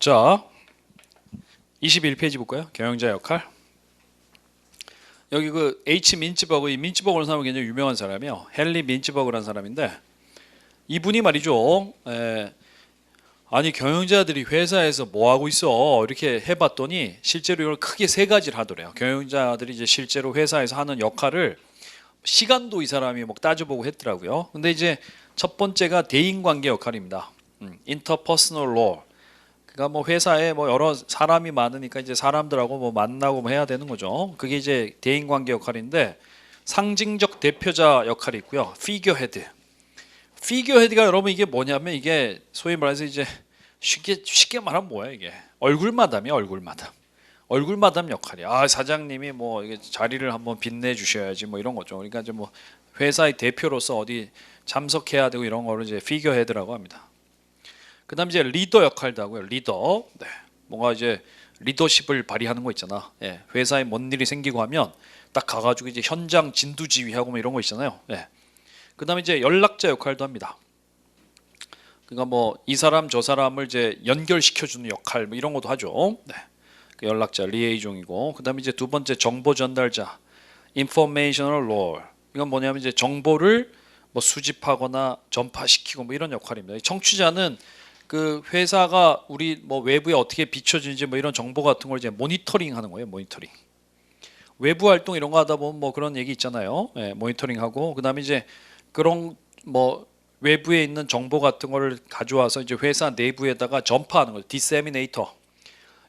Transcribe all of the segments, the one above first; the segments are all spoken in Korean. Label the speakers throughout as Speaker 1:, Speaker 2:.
Speaker 1: 자, 21페이지 볼까요? 경영자 역할. 여기 그 H 민츠버그, 이 민츠버그라는 사람은 굉장히 유명한 사람이에요. 헨리 민츠버그라는 사람인데 이분이 말이죠. 아니 경영자들이 회사에서 뭐 하고 있어? 이렇게 해봤더니 실제로 이걸 크게 세 가지를 하더래요. 경영자들이 이제 실제로 회사에서 하는 역할을 시간도 이 사람이 뭐 따져보고 했더라고요. 근데 이제 첫 번째가 대인관계 역할입니다. interpersonal role. 그러니까 뭐 회사에 뭐 여러 사람이 많으니까 이제 사람들하고 뭐 만나고 뭐 해야 되는 거죠. 그게 이제 대인관계 역할인데 상징적 대표자 역할이 있고요. 피겨헤드. 피겨헤드가 여러분 이게 뭐냐면 이게 소위 말해서 이제 쉽게 말하면 뭐야 이게 얼굴마담이야 얼굴마담. 얼굴마담 역할이야. 아 사장님이 뭐 이게 자리를 한번 빛내 주셔야지 뭐 이런 거죠. 그러니까 이제 뭐 회사의 대표로서 어디 참석해야 되고 이런 거를 이제 피겨헤드라고 합니다. 그다음 이제 리더 역할도 하고요. 리더. 네. 뭔가 이제 리더십을 발휘하는 거 있잖아. 예. 회사에 뭔 일이 생기고 하면 딱 가가지고 이제 현장 진두지휘하고 뭐 이런 거 있잖아요. 예. 그다음에 이제 연락자 역할도 합니다. 그러니까 뭐 이 사람 저 사람을 이제 연결시켜주는 역할 뭐 이런 것도 하죠. 네. 그 연락자 리에이종이고 그다음에 이제 두 번째 정보 전달자 informational role. 이건 뭐냐면 이제 정보를 뭐 수집하거나 전파시키고 뭐 이런 역할입니다. 청취자는 그 회사가 우리 뭐 외부에 어떻게 비춰지는지 뭐 이런 정보 같은 걸 이제 모니터링하는 거예요. 모니터링. 외부 활동 이런 거 하다 보면 뭐 그런 얘기 있잖아요. 예, 모니터링하고 그다음에 이제 그런 뭐 외부에 있는 정보 같은 거를 가져와서 이제 회사 내부에다가 전파하는 거죠. 디세미네이터.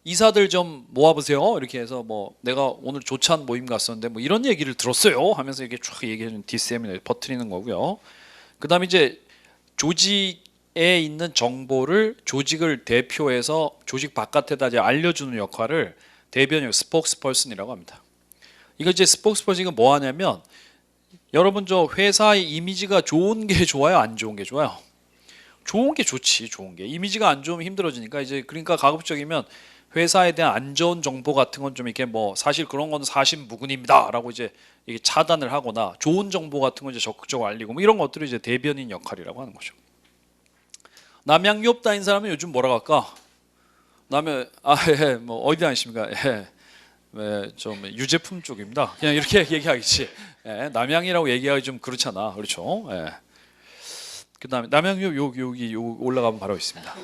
Speaker 1: 이사들 좀 모아보세요. 이렇게 해서 뭐 내가 오늘 조찬 모임 갔었는데 뭐 이런 얘기를 들었어요. 하면서 이렇게 쭉 얘기해주는 디세미네이터 퍼뜨리는 거고요. 그다음에 이제 조직에 있는 정보를 조직을 대표해서 조직 바깥에다 이제 알려주는 역할을 대변인 스포크스퍼슨이라고 합니다. 이거 이제 스포크스퍼슨이 뭐 하냐면 여러분 저 회사의 이미지가 좋은 게 좋아요, 안 좋은 게 좋아요? 좋은 게 좋지, 좋은 게. 이미지가 안 좋으면 힘들어지니까 이제 그러니까 가급적이면 회사에 대한 안 좋은 정보 같은 건 좀 이렇게 뭐 사실 그런 건 사실무근입니다라고 이제 이게 차단을 하거나 좋은 정보 같은 건 이제 적극적으로 알리고 뭐 이런 것들이 이제 대변인 역할이라고 하는 거죠. 남양유업 다닌 사람은 요즘 뭐라고 할까? 뭐 어디 다니십니까? 좀 유제품 쪽입니다. 그냥 이렇게 얘기하겠지. 남양이라고 얘기하기 좀 그렇잖아. 그렇죠? 그다음에 남양유업 여기 올라가면 바로 있습니다.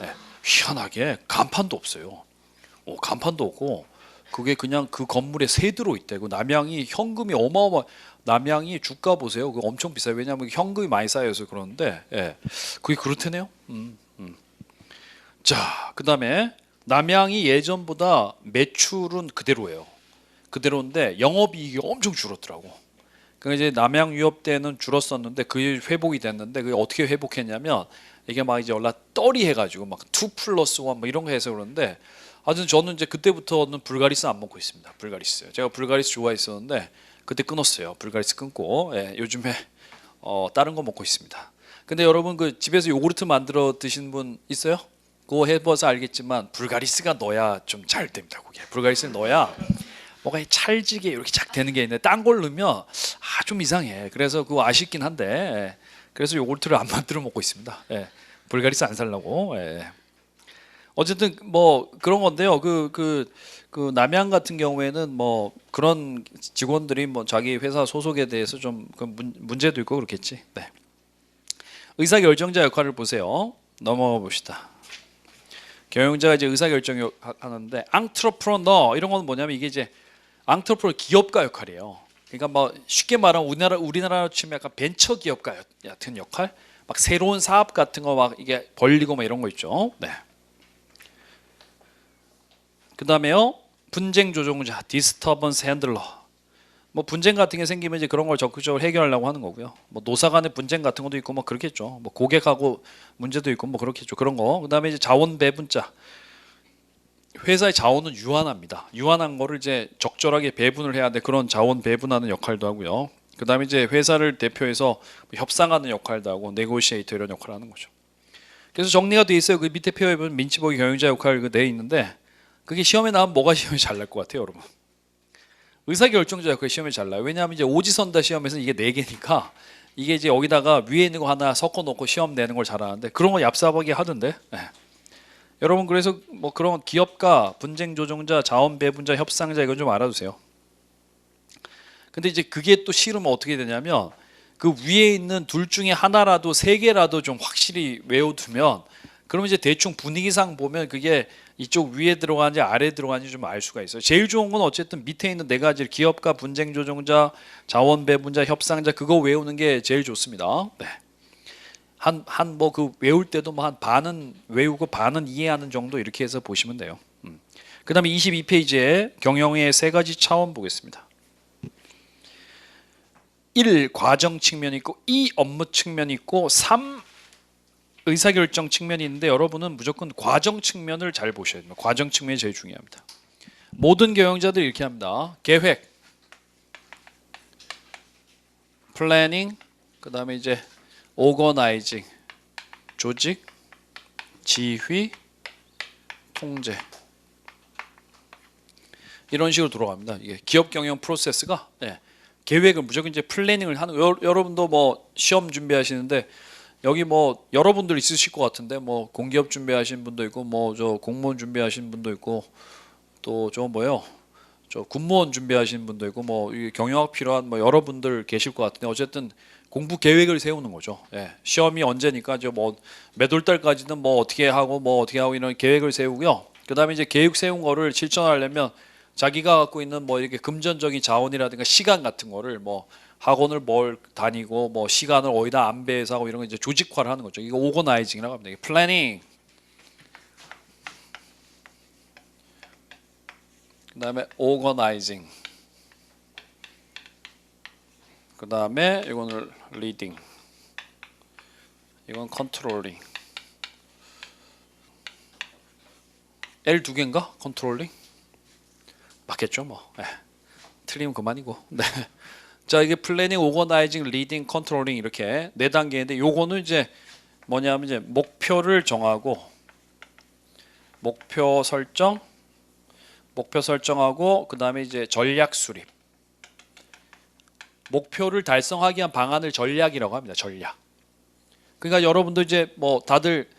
Speaker 1: 희한하게 간판도 없어요. 간판도 없고 그게 그냥 그 건물에 새 들어 있대. 그 남양이 현금이 어마어마. 남양이 주가 보세요. 그거 엄청 비싸요. 왜냐하면 현금이 많이 쌓여서 그러는데 그게 그렇다네요. 자, 그다음에 남양이 예전보다 매출은 그대로예요. 그대로인데 영업이익이 엄청 줄었더라고. 그러니까 이제 남양유업 때는 줄었었는데 그게 회복이 됐는데 그게 어떻게 회복했냐면 이게 막 이제 연락 떨이 해가지고 막 2+1 뭐 이런 거 해서 그러는데 하여튼 저는 이제 그때부터는 불가리스 안 먹고 있습니다. 불가리스. 제가 불가리스 좋아했었는데 그때 끊었어요. 불가리스 끊고 요즘에 다른 거 먹고 있습니다. 근데 여러분 그 집에서 요구르트 만들어 드신 분 있어요? 그거 해봐서 알겠지만 불가리스가 넣어야 좀 잘 됩니다. 그게 불가리스를 넣어야 뭐가 찰지게 이렇게 쫙 되는 게 있는데 딴 걸 넣으면 좀 이상해. 그래서 그거 아쉽긴 한데 그래서 요구르트를 안 만들어 먹고 있습니다. 불가리스 안 살라고. 어쨌든 뭐 그런 건데요. 그 남양 같은 경우에는 뭐 그런 직원들이 뭐 자기 회사 소속에 대해서 좀 그 문제도 있고 그렇겠지. 네. 의사결정자 역할을 보세요. 넘어가 봅시다. 경영자가 이제 의사결정 하는데 앙트러프러너 이런 건 뭐냐면 이게 이제 앙트러프러 기업가 역할이에요. 그러니까 뭐 쉽게 말하면 우리나라로 치면 약간 벤처 기업가 같은 역할, 막 새로운 사업 같은 거 막 이게 벌리고 막 이런 거 있죠. 네. 그다음에요 분쟁 조정자 디스터번스 핸들러. 뭐 분쟁 같은 게 생기면 이제 그런 걸 적극적으로 해결하려고 하는 거고요. 뭐 노사 간의 분쟁 같은 것도 있고 뭐 그렇겠죠. 뭐 고객하고 문제도 있고 뭐 그렇겠죠. 그런 거. 그다음에 이제 자원 배분자. 회사의 자원은 유한합니다. 유한한 거를 이제 적절하게 배분을 해야 돼. 그런 자원 배분하는 역할도 하고요. 그다음에 이제 회사를 대표해서 협상하는 역할도 하고 네고시에이터 이런 역할을 하는 거죠. 그래서 정리가 돼 있어요. 그 밑에 표에 보면 민치보기 경영자 역할 그 돼 있는데 그게 시험에 나오면 뭐가 시험이 잘 날 것 같아요, 여러분? 의사결정자 역할 시험에 잘 나요. 왜냐하면 이제 오지선다 시험에서는 이게 4개니까 이게 이제 여기다가 위에 있는 거 하나 섞어 놓고 시험 내는 걸 잘하는데 그런 거 얍삽하게 하던데. 여러분 그래서 뭐 그런 기업가, 분쟁 조정자, 자원 배분자, 협상자 이건 좀 알아두세요. 근데 이제 그게 또 싫으면 어떻게 되냐면 그 위에 있는 둘 중에 하나라도 세 개라도 좀 확실히 외워두면 그러면 이제 대충 분위기상 보면 그게 이쪽 위에 들어가는지 아래에 들어가는지 좀 알 수가 있어요. 제일 좋은 건 어쨌든 밑에 있는 네 가지 기업가, 분쟁 조정자, 자원 배분자, 협상자 그거 외우는 게 제일 좋습니다. 네. 한 뭐 그 외울 때도 뭐 한 반은 외우고 반은 이해하는 정도 이렇게 해서 보시면 돼요. 그다음에 22페이지에 경영의 세 가지 차원 보겠습니다. 1. 과정 측면이 있고 2. 업무 측면이 있고 3. 의사결정 측면이 있는데 여러분은 무조건 과정 측면을 잘 보셔야 됩니다. 과정 측면이 제일 중요합니다. 모든 경영자들이 이렇게 합니다. 계획, 플래닝, 그 다음에 이제 오거나이징, 조직, 지휘, 통제 이런 식으로 돌아갑니다. 이게 기업 경영 프로세스가 계획을 무조건 이제 플래닝을 하는 여러분도 뭐 시험 준비하시는데 여기 뭐 여러분들 있으실 것 같은데 뭐 공기업 준비하시는 분도 있고 뭐 저 공무원 준비하시는 분도 있고 또 저 뭐요 저 군무원 준비하시는 분도 있고 뭐 경영학 필요한 뭐 여러분들 계실 것 같은데 어쨌든 공부 계획을 세우는 거죠. 시험이 언제니까 저 뭐 몇 월 달까지는 뭐 어떻게 하고 이런 계획을 세우고요. 그다음에 이제 계획 세운 거를 실천하려면 자기가 갖고 있는 뭐 이렇게 금전적인 자원이라든가 시간 같은 거를 뭐 학원을 뭘 다니고 뭐 시간을 어디다 안배해서 하고 이런 거 이제 조직화를 하는 거죠. 이거 오거나이징이라고 합니다. 플래닝. 그다음에 오거나이징. 그다음에 이거는 리딩. 이건 컨트롤링. L 두 개인가? 컨트롤링? 맞겠죠, 뭐. 틀리면 그만이고. 네. 자, 이게 플래닝, 오거나이징, 리딩, 컨트롤링 이렇게 네 단계인데 요거는 이제 뭐냐면 이제 목표를 정하고 목표 설정하고 그다음에 이제 전략 수립. 목표를 달성하기 위한 방안을 전략이라고 합니다. 전략. 그러니까 여러분도 이제 뭐 다들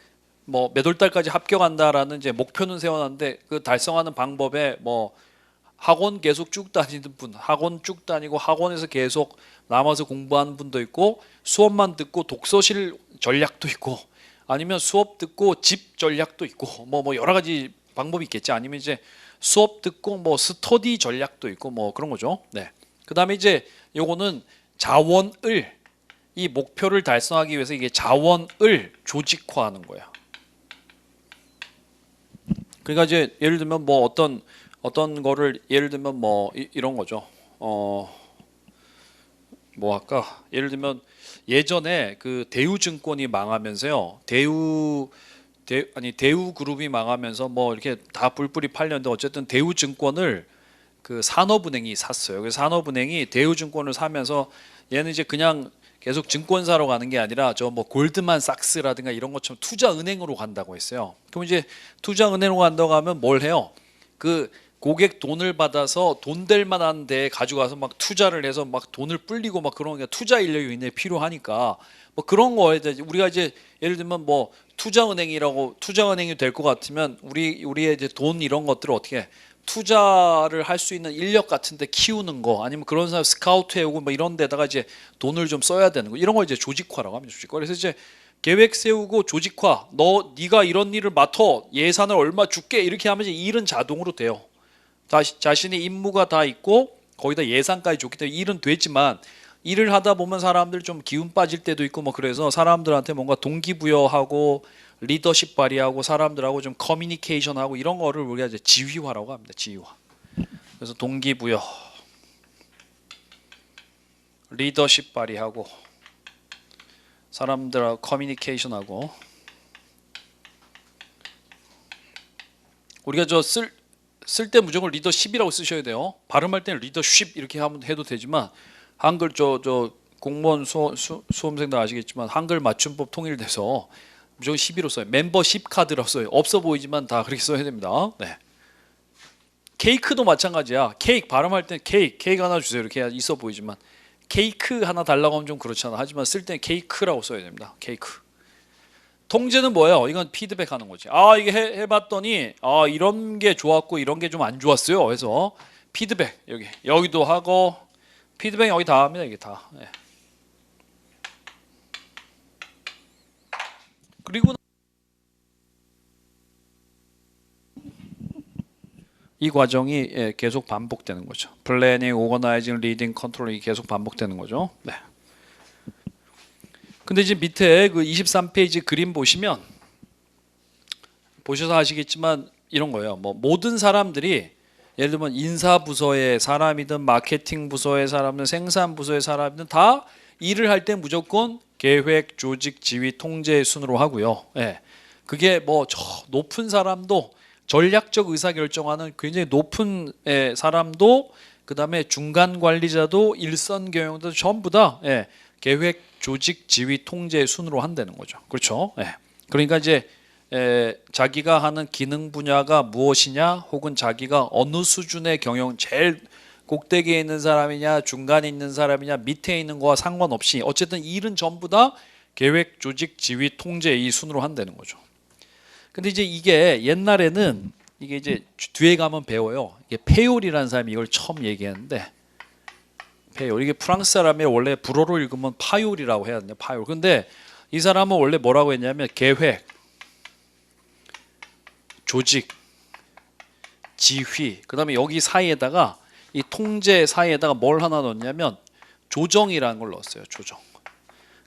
Speaker 1: 뭐 몇 월 달까지 합격한다라는 이제 목표는 세워놨는데 그 달성하는 방법에 뭐 학원 계속 쭉 다니는 분, 학원 쭉 다니고 학원에서 계속 남아서 공부하는 분도 있고 수업만 듣고 독서실 전략도 있고 아니면 수업 듣고 집 전략도 있고 뭐 여러 가지 방법이 있겠지. 아니면 이제 수업 듣고 뭐 스터디 전략도 있고 뭐 그런 거죠. 네. 그다음에 이제 요거는 자원을 이 목표를 달성하기 위해서 이게 자원을 조직화하는 거야. 그러니까 이제 예를 들면 뭐 어떤 거를 예를 들면 뭐 이런 거죠. 뭐 할까? 예를 들면 예전에 그 대우증권이 망하면서요. 대우그룹이 망하면서 뭐 이렇게 다 뿔뿔이 팔렸는데 어쨌든 대우증권을 그 산업은행이 샀어요. 그래서 산업은행이 대우증권을 사면서 얘는 이제 그냥 계속 증권사로 가는 게 아니라 저 뭐 골드만삭스라든가 이런 것처럼 투자은행으로 간다고 했어요. 그럼 이제 투자은행으로 간다고 하면 뭘 해요? 그 고객 돈을 받아서 돈 될 만한 데에 가져가서 막 투자를 해서 막 돈을 불리고 막 그런 게 투자 인력이 굉장히 필요하니까 뭐 그런 거에 대해 우리가 이제 예를 들면 뭐 투자은행이 될 것 같으면 우리의 이제 돈 이런 것들을 어떻게 투자를 할 수 있는 인력 같은데 키우는 거 아니면 그런 사람 스카우트 해오고 뭐 이런 데다가 이제 돈을 좀 써야 되는 거 이런 걸 이제 조직화라고 합니다. 조직화. 그래서 이제 계획 세우고 조직화. 네가 이런 일을 맡아 예산을 얼마 줄게 이렇게 하면 이제 일은 자동으로 돼요. 자신의 임무가 다 있고 거기다 예산까지 줬기 때문에 일은 되지만 일을 하다 보면 사람들 좀 기운 빠질 때도 있고 뭐 그래서 사람들한테 뭔가 동기부여하고 리더십 발휘하고 사람들하고 좀 커뮤니케이션하고 이런 거를 우리가 이제 지휘화라고 합니다. 지휘화. 그래서 동기부여, 리더십 발휘하고 사람들하고 커뮤니케이션하고 우리가 쓸 때 무조건 리더십이라고 쓰셔야 돼요. 발음할 때는 리더십 이렇게 해도 되지만 한글 저 공무원 수험생들 아시겠지만 한글 맞춤법 통일돼서 무조건 12로 써요. 멤버십 카드라고 써요. 없어 보이지만 다 그렇게 써야 됩니다. 네. 케이크도 마찬가지야. 케이크 발음할 때 케이크 하나 주세요. 이렇게 있어 보이지만 케이크 하나 달라고 하면 좀 그렇잖아. 하지만 쓸 때는 케이크라고 써야 됩니다. 케이크. 통제는 뭐예요? 이건 피드백하는 거지. 아 이게 해봤더니 아 이런 게 좋았고 이런 게 좀 안 좋았어요. 그래서 피드백 여기도 하고 피드백 여기 다 합니다. 이게 다. 예. 그리고 이 과정이 계속 반복되는 거죠. 플래닝, 오거나이징, 리딩, 컨트롤이 계속 반복되는 거죠. 네. 근데 이제 밑에 그 23페이지 그림 보시면 보셔서 아시겠지만 이런 거예요. 뭐 모든 사람들이 예를 들면 인사 부서의 사람이든 마케팅 부서의 사람이든 생산 부서의 사람이든 다 일을 할 때 무조건 계획, 조직, 지휘, 통제 순으로 하고요. 예. 그게 뭐 저 높은 사람도 전략적 의사결정하는 굉장히 높은 사람도 그다음에 중간 관리자도 일선 경영도 전부 다 계획, 조직, 지휘, 통제 순으로 한다는 거죠. 그렇죠? 그러니까 이제 자기가 하는 기능 분야가 무엇이냐, 혹은 자기가 어느 수준의 경영, 제일 꼭대기에 있는 사람이냐, 중간에 있는 사람이냐, 밑에 있는 거와 상관없이 어쨌든 일은 전부 다 계획, 조직, 지휘, 통제 이 순으로 한다는 거죠. 근데 이제 이게 옛날에는 이게 이제 뒤에 가면 배워요. 이게 페올이라는 사람이 이걸 처음 얘기했는데, 페올 이게 프랑스 사람이 원래 불어로 읽으면 파올이라고 해야 되는데 파올. 근데 이 사람은 원래 뭐라고 했냐면 계획, 조직, 지휘, 그다음에 여기 사이에다가 이 통제 사이에다가 뭘 하나 넣었냐면 조정이라는 걸 넣었어요. 조정.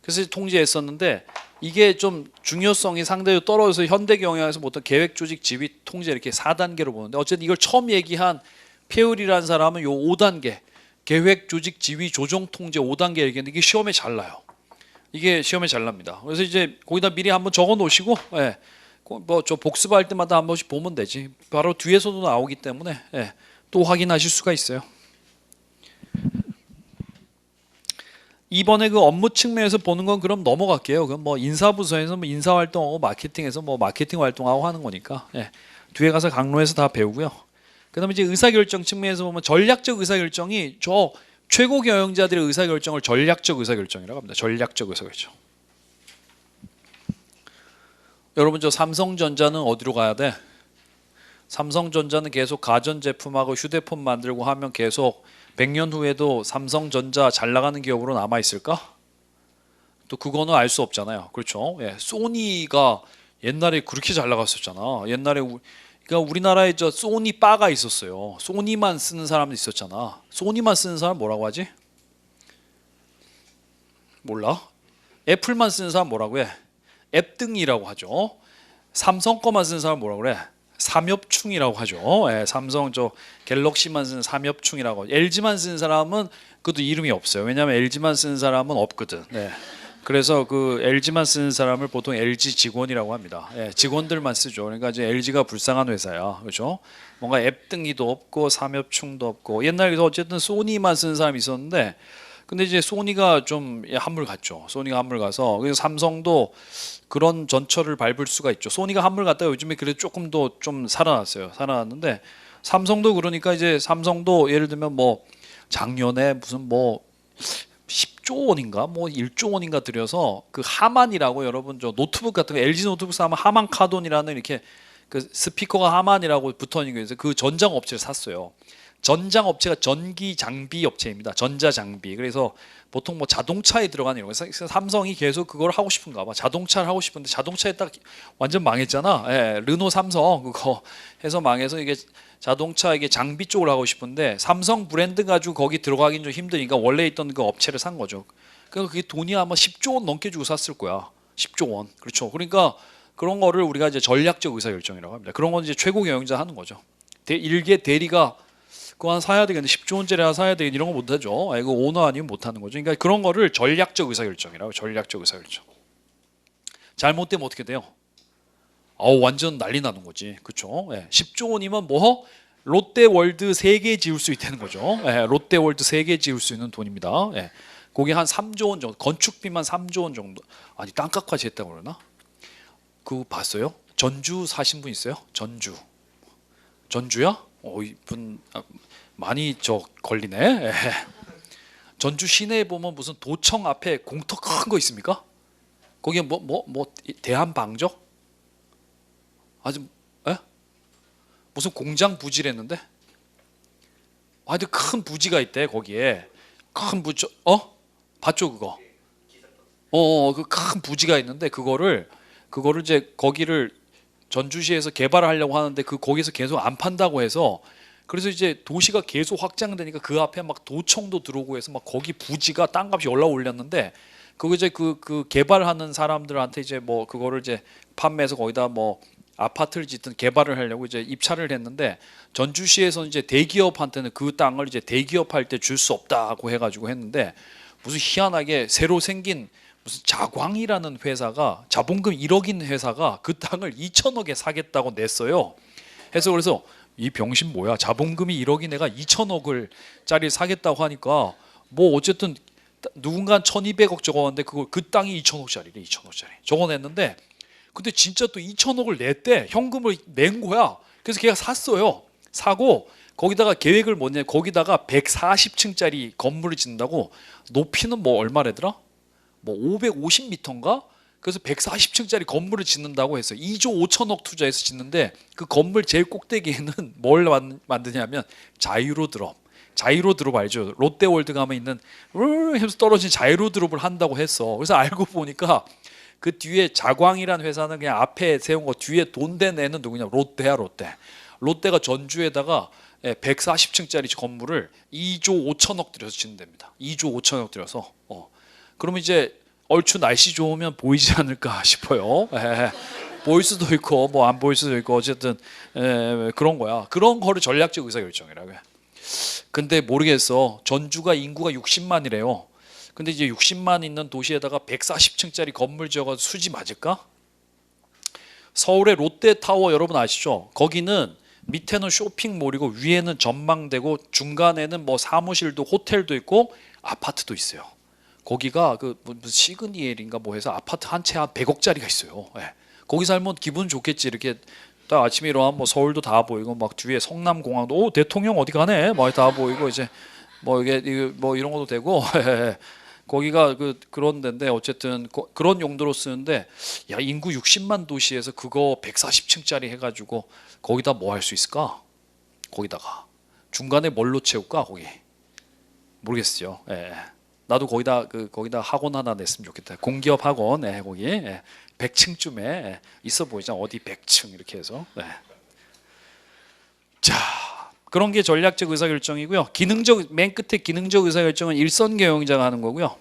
Speaker 1: 그래서 통제했었는데 이게 좀 중요성이 상대적으로 떨어져서 현대 경영에서 보통 계획, 조직, 지휘, 통제 이렇게 4단계로 보는데 어쨌든 이걸 처음 얘기한 페올이라는 사람은 요 5단계 계획, 조직, 지휘, 조정, 통제 5단계 얘기했는데 이게 시험에 잘 나요. 이게 시험에 잘 납니다. 그래서 이제 거기다 미리 한번 적어 놓으시고 뭐 저 복습할 때마다 한 번씩 보면 되지. 바로 뒤에서도 나오기 때문에 또 확인하실 수가 있어요. 이번에 그 업무 측면에서 보는 건 그럼 넘어갈게요. 그럼 뭐 인사부서에서 뭐 인사 활동하고 마케팅에서 뭐 마케팅 활동하고 하는 거니까 뒤에 가서 강론에서 다 배우고요. 그다음에 이제 의사결정 측면에서 보면 전략적 의사결정이 저 최고 경영자들의 의사결정을 전략적 의사결정이라고 합니다. 전략적 의사결정. 여러분 저 삼성전자는 어디로 가야 돼? 삼성전자는 계속 가전제품하고 휴대폰 만들고 하면 계속 100년 후에도 삼성전자 잘 나가는 기업으로 남아 있을까? 또 그거는 알 수 없잖아요. 그렇죠? 소니가 옛날에 그렇게 잘 나갔었잖아. 옛날에 그러니까 우리나라에 저 소니 바가 있었어요. 소니만 쓰는 사람도 있었잖아. 소니만 쓰는 사람 뭐라고 하지? 몰라? 애플만 쓰는 사람 뭐라고 해? 앱등이라고 하죠. 삼성 거만 쓰는 사람 뭐라고 그래? 삼엽충이라고 하죠. 삼성 저 갤럭시만 쓰는 삼엽충이라고. LG만 쓰는 사람은 그것도 이름이 없어요. 왜냐하면 LG만 쓰는 사람은 없거든. 그래서 그 LG만 쓰는 사람을 보통 LG 직원이라고 합니다. 직원들만 쓰죠. 그러니까 이제 LG가 불쌍한 회사야, 그렇죠? 뭔가 앱등이도 없고 삼엽충도 없고 옛날에 어쨌든 소니만 쓰는 사람이 있었는데, 근데 이제 소니가 좀 한물 갔죠. 소니가 한물 가서 그래서 삼성도 그런 전철을 밟을 수가 있죠. 소니가 한물 갔다가 요즘에 그래도 조금 더 좀 살아났어요. 살아났는데 삼성도 그러니까 이제 삼성도 예를 들면 뭐 작년에 무슨 뭐 10조 원인가 뭐 1조 원인가 들여서 그 하만이라고 여러분 저 노트북 같은 거 LG 노트북 사면 하만 카돈이라는 이렇게 그 스피커가 하만이라고 붙어 있는 게 있어요. 그 전장 업체를 샀어요. 전장 업체가 전기 장비 업체입니다. 전자 장비. 그래서 보통 뭐 자동차에 들어가는 이런 거. 삼성이 계속 그걸 하고 싶은가 봐. 자동차를 하고 싶은데 자동차에 딱 완전 망했잖아. 르노 삼성 그거 해서 망해서 이게 자동차 이게 장비 쪽을 하고 싶은데 삼성 브랜드 가지고 거기 들어가긴 좀 힘드니까 원래 있던 그 업체를 산 거죠. 그러니까 그게 돈이 아마 10조 원 넘게 주고 샀을 거야. 10조 원. 그렇죠. 그러니까 그런 거를 우리가 이제 전략적 의사결정이라고 합니다. 그런 건 이제 최고 경영자 하는 거죠. 일개 대리가 그거 하나 사야 되겠는데 10조 원짜리 하나 사야 되겠는데 이런 거 못하죠. 이거 오너 아니면 못하는 거죠. 그러니까 그런 거를 전략적 의사결정이라고. 전략적 의사결정. 잘못되면 어떻게 돼요? 완전 난리 나는 거지. 그렇죠? 10조 원이면 뭐 롯데월드 3개 지을 수 있다는 거죠. 롯데월드 3개 지을 수 있는 돈입니다. 그게 한 3조 원 정도. 건축비만 3조 원 정도. 아니 땅값까지 했다고 그러나? 그거 봤어요? 전주 사신 분 있어요? 전주야? 이분 많이 저 걸리네. 전주 시내에 보면 무슨 도청 앞에 공터 큰 거 있습니까? 거기에 대한방적? 아주 무슨 공장 부지랬는데? 하여튼 큰 부지가 있대 거기에. 큰 부지 봤죠 그거? 그 큰 부지가 있는데 그거를 이제 거기를 전주시에서 개발을 하려고 하는데 거기서 계속 안 판다고 해서 그래서 이제 도시가 계속 확장되니까 그 앞에 막 도청도 들어오고 해서 막 거기 부지가 땅값이 올랐는데 그거 이제 그 개발하는 사람들한테 이제 뭐 그거를 이제 판매해서 거기다 뭐 아파트를 짓든 개발을 하려고 이제 입찰을 했는데 전주시에서는 이제 대기업한테는 그 땅을 이제 대기업 할 때 줄 수 없다고 해가지고 했는데 무슨 희한하게 새로 생긴 무슨 자광이라는 회사가 자본금 1억인 회사가 그 땅을 2천억에 사겠다고 냈어요. 그래서 이 병신 뭐야? 자본금이 1억인 애가 2천억을 짜리 사겠다고 하니까 뭐 어쨌든 누군가 1,200억 적어왔는데 그 땅이 2천억짜리래. 2천억짜리 적어냈는데 근데 진짜 또 2천억을 냈대. 현금을 낸 거야. 그래서 걔가 샀어요. 사고 거기다가 계획을 뭐냐? 거기다가 140층짜리 건물을 짓는다고. 높이는 뭐 얼마래더라? 뭐 550m인가? 그래서 140층짜리 건물을 짓는다고 했어요. 2조 5천억 투자해서 짓는데 그 건물 제일 꼭대기에는 뭘 만드냐면 자이로 드롭 알죠? 롯데월드 가면 있는 해서 떨어진 자이로 드롭을 한다고 했어. 그래서 알고 보니까 그 뒤에 자광이라는 회사는 그냥 앞에 세운 거 뒤에 돈 된 애는 누구냐? 롯데야 롯데. 롯데가 전주에다가 140층짜리 건물을 2조 5천억 들여서 짓는답니다. 2조 5천억 들여서. 그러면 이제 얼추 날씨 좋으면 보이지 않을까 싶어요. 보일 수도 있고 뭐 안 보일 수도 있고 어쨌든 그런 거야. 그런 거를 전략적 의사결정이라고 해. 근데 모르겠어. 전주가 인구가 60만이래요. 근데 이제 60만 있는 도시에다가 140층짜리 건물 지어가지고 수지 맞을까? 서울의 롯데타워 여러분 아시죠? 거기는 밑에는 쇼핑몰이고 위에는 전망대고 중간에는 뭐 사무실도 호텔도 있고 아파트도 있어요. 거기가 그 무슨 시그니엘인가 뭐 해서 아파트 한 채 한 100억짜리가 있어요. 거기 살면 기분 좋겠지. 이렇게 딱 아침에 일어나면 뭐 서울도 다 보이고 막 뒤에 성남공항도 대통령 어디 가네 막 다 보이고 이제 뭐 이게 뭐 이런 것도 되고 거기가 그런 데인데 어쨌든 그런 용도로 쓰는데 야 인구 60만 도시에서 그거 140층짜리 해가지고 거기다 뭐 할 수 있을까? 거기다가 중간에 뭘로 채울까 거기 모르겠어요. 나도 거기다 학원 하나 냈으면 좋겠다. 공기업 학원 거기 100층쯤에 있어 보이잖아. 어디 100층 이렇게 해서. 자 그런 게 전략적 의사결정이고요. 맨 끝에 기능적 의사결정은 일선 경영자가 하는 거고요.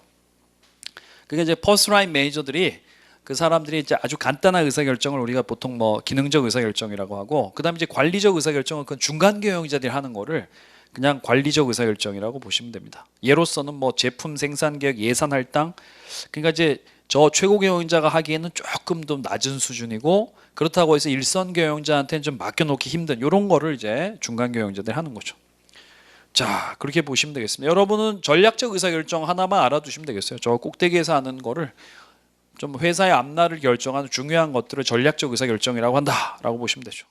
Speaker 1: 그게 이제 퍼스트라인 매니저들이 그 사람들이 이제 아주 간단한 의사결정을 우리가 보통 뭐 기능적 의사결정이라고 하고 그다음에 이제 관리적 의사결정은 그 중간 경영자들이 하는 거를 그냥 관리적 의사결정이라고 보시면 됩니다. 예로서는 뭐 제품 생산 계획, 예산 할당. 그러니까 이제 저 최고 경영자가 하기에는 조금 더 낮은 수준이고 그렇다고 해서 일선 경영자한테는 좀 맡겨놓기 힘든 이런 거를 이제 중간 경영자들이 하는 거죠. 자 그렇게 보시면 되겠습니다. 여러분은 전략적 의사결정 하나만 알아두시면 되겠어요. 저 꼭대기에서 하는 거를 좀 회사의 앞날을 결정하는 중요한 것들을 전략적 의사결정이라고 한다라고 보시면 되죠.